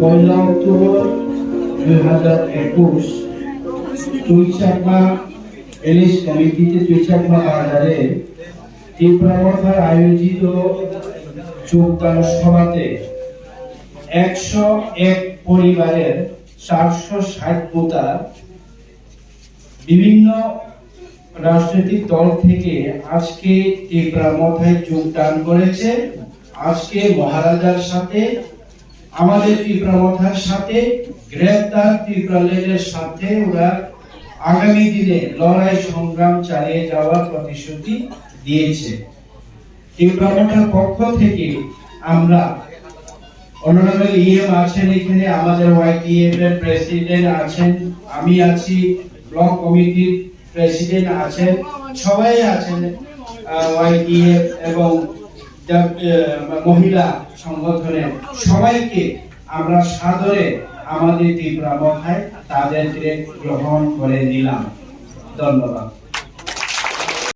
1 October 2021 তুইচাকমা এলিশ কমিটিতে তুইচাকমা বাজারে তীব্রাবথায় আয়োজিত যোগদান সভাতে 101 পরিবারের 460 ভোটার বিভিন্ন রাজনৈতিক দল থেকে আজকে তীব্রাবথায় যোগদান করেছে। আজকে মহারাজার সাথে আমাদের তীব্রাবথার সাথে গ্রেপ্তার তীব্রালের সাথে ওরা আগামী দিনে লড়াই সংগ্রাম চালিয়ে যাওয়ার প্রতিশ্রুতি দিয়েছে। তীব্রাবথার পক্ষ থেকে আমরা অনারেবল ইএম আছেন, এখানে আমাদের ওয়াইটিএফ এর প্রেসিডেন্ট আছেন, আমি আছি, ব্লক কমিটির প্রেসিডেন্ট আছেন, সবাই আছেন ওয়াইটিএফ এবং মহিলা সংগঠনের সবাইকে আমরা সাদরে আমাদের তীব্রাবথায় তাদেরকে গ্রহণ করে নিলাম। ধন্যবাদ।